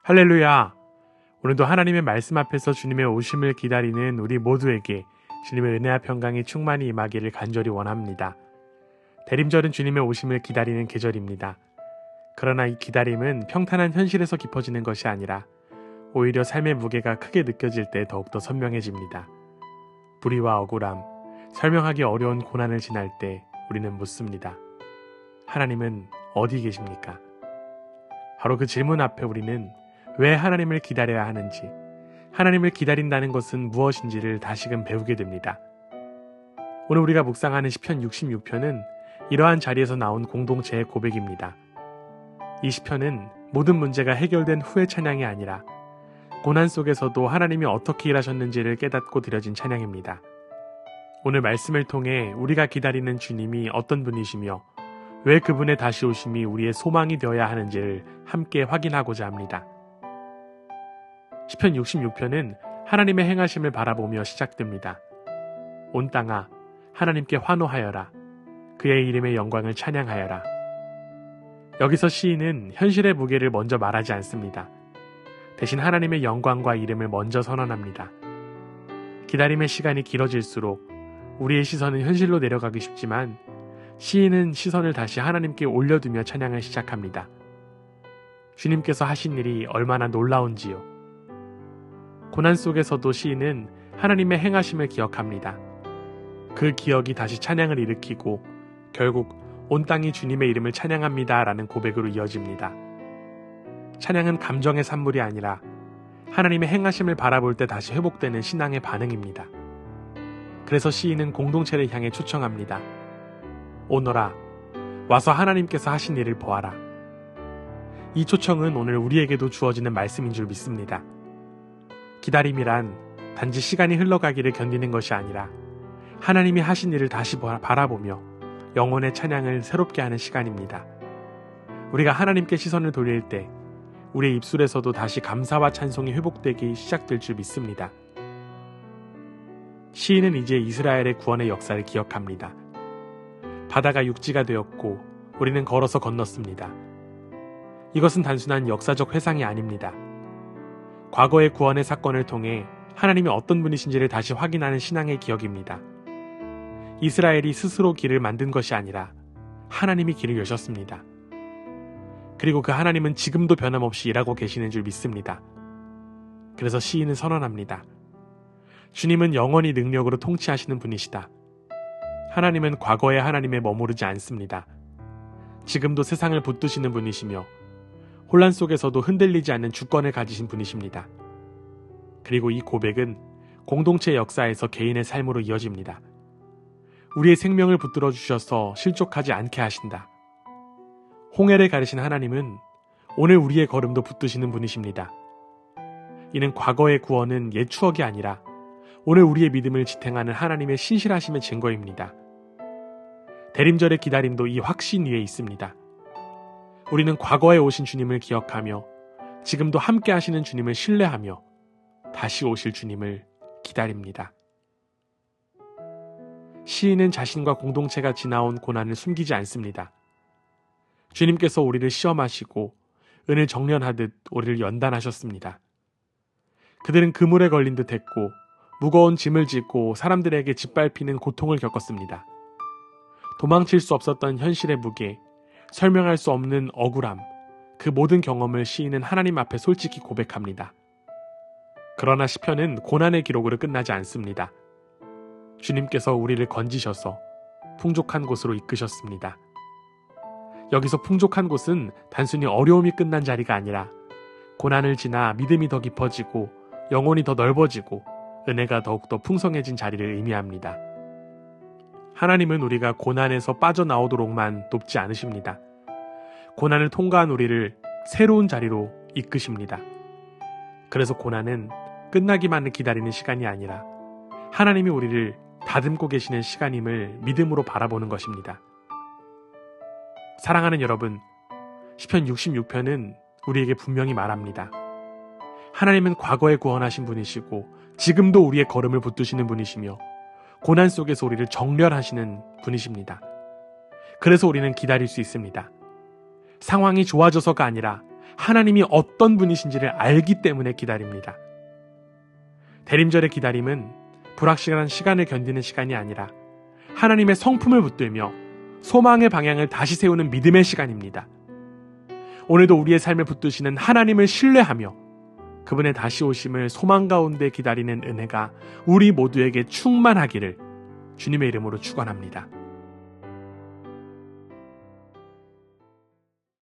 할렐루야! 오늘도 하나님의 말씀 앞에서 주님의 오심을 기다리는 우리 모두에게 주님의 은혜와 평강이 충만히 임하기를 간절히 원합니다. 대림절은 주님의 오심을 기다리는 계절입니다. 그러나 이 기다림은 평탄한 현실에서 깊어지는 것이 아니라 오히려 삶의 무게가 크게 느껴질 때 더욱더 선명해집니다. 불의와 억울함, 설명하기 어려운 고난을 지날 때 우리는 묻습니다. 하나님은 어디 계십니까? 바로 그 질문 앞에 우리는 왜 하나님을 기다려야 하는지, 하나님을 기다린다는 것은 무엇인지를 다시금 배우게 됩니다. 오늘 우리가 묵상하는 시편 66편은 이러한 자리에서 나온 공동체의 고백입니다. 이 시편은 모든 문제가 해결된 후의 찬양이 아니라 고난 속에서도 하나님이 어떻게 일하셨는지를 깨닫고 드려진 찬양입니다. 오늘 말씀을 통해 우리가 기다리는 주님이 어떤 분이시며 왜 그분의 다시 오심이 우리의 소망이 되어야 하는지를 함께 확인하고자 합니다. 시편 66편은 하나님의 행하심을 바라보며 시작됩니다. 온 땅아, 하나님께 환호하여라. 그의 이름의 영광을 찬양하여라. 여기서 시인은 현실의 무게를 먼저 말하지 않습니다. 대신 하나님의 영광과 이름을 먼저 선언합니다. 기다림의 시간이 길어질수록 우리의 시선은 현실로 내려가기 쉽지만 시인은 시선을 다시 하나님께 올려두며 찬양을 시작합니다. 주님께서 하신 일이 얼마나 놀라운지요. 고난 속에서도 시인은 하나님의 행하심을 기억합니다. 그 기억이 다시 찬양을 일으키고 결국 온 땅이 주님의 이름을 찬양합니다 라는 고백으로 이어집니다. 찬양은 감정의 산물이 아니라 하나님의 행하심을 바라볼 때 다시 회복되는 신앙의 반응입니다. 그래서 시인은 공동체를 향해 초청합니다. 오너라, 와서 하나님께서 하신 일을 보아라. 이 초청은 오늘 우리에게도 주어지는 말씀인 줄 믿습니다. 기다림이란 단지 시간이 흘러가기를 견디는 것이 아니라 하나님이 하신 일을 다시 바라보며 영혼의 찬양을 새롭게 하는 시간입니다. 우리가 하나님께 시선을 돌릴 때 우리의 입술에서도 다시 감사와 찬송이 회복되기 시작될 줄 믿습니다. 시인은 이제 이스라엘의 구원의 역사를 기억합니다. 바다가 육지가 되었고 우리는 걸어서 건넜습니다. 이것은 단순한 역사적 회상이 아닙니다. 과거의 구원의 사건을 통해 하나님이 어떤 분이신지를 다시 확인하는 신앙의 기억입니다. 이스라엘이 스스로 길을 만든 것이 아니라 하나님이 길을 여셨습니다. 그리고 그 하나님은 지금도 변함없이 일하고 계시는 줄 믿습니다. 그래서 시인은 선언합니다. 주님은 영원히 능력으로 통치하시는 분이시다. 하나님은 과거의 하나님에 머무르지 않습니다. 지금도 세상을 붙드시는 분이시며 혼란 속에서도 흔들리지 않는 주권을 가지신 분이십니다. 그리고 이 고백은 공동체 역사에서 개인의 삶으로 이어집니다. 우리의 생명을 붙들어 주셔서 실족하지 않게 하신다. 홍해를 가르신 하나님은 오늘 우리의 걸음도 붙드시는 분이십니다. 이는 과거의 구원은 옛 추억이 아니라 오늘 우리의 믿음을 지탱하는 하나님의 신실하심의 증거입니다. 대림절의 기다림도 이 확신 위에 있습니다. 우리는 과거에 오신 주님을 기억하며 지금도 함께 하시는 주님을 신뢰하며 다시 오실 주님을 기다립니다. 시인은 자신과 공동체가 지나온 고난을 숨기지 않습니다. 주님께서 우리를 시험하시고 은을 정련하듯 우리를 연단하셨습니다. 그들은 그물에 걸린 듯 했고 무거운 짐을 짓고 사람들에게 짓밟히는 고통을 겪었습니다. 도망칠 수 없었던 현실의 무게, 설명할 수 없는 억울함, 그 모든 경험을 시인은 하나님 앞에 솔직히 고백합니다. 그러나 시편은 고난의 기록으로 끝나지 않습니다. 주님께서 우리를 건지셔서 풍족한 곳으로 이끄셨습니다. 여기서 풍족한 곳은 단순히 어려움이 끝난 자리가 아니라 고난을 지나 믿음이 더 깊어지고 영혼이 더 넓어지고 은혜가 더욱더 풍성해진 자리를 의미합니다. 하나님은 우리가 고난에서 빠져나오도록만 돕지 않으십니다. 고난을 통과한 우리를 새로운 자리로 이끄십니다. 그래서 고난은 끝나기만을 기다리는 시간이 아니라 하나님이 우리를 다듬고 계시는 시간임을 믿음으로 바라보는 것입니다. 사랑하는 여러분, 시편 66편은 우리에게 분명히 말합니다. 하나님은 과거에 구원하신 분이시고 지금도 우리의 걸음을 붙드시는 분이시며 고난 속에서 우리를 정렬하시는 분이십니다. 그래서 우리는 기다릴 수 있습니다. 상황이 좋아져서가 아니라 하나님이 어떤 분이신지를 알기 때문에 기다립니다. 대림절의 기다림은 불확실한 시간을 견디는 시간이 아니라 하나님의 성품을 붙들며 소망의 방향을 다시 세우는 믿음의 시간입니다. 오늘도 우리의 삶을 붙드시는 하나님을 신뢰하며 그분의 다시 오심을 소망 가운데 기다리는 은혜가 우리 모두에게 충만하기를 주님의 이름으로 축원합니다.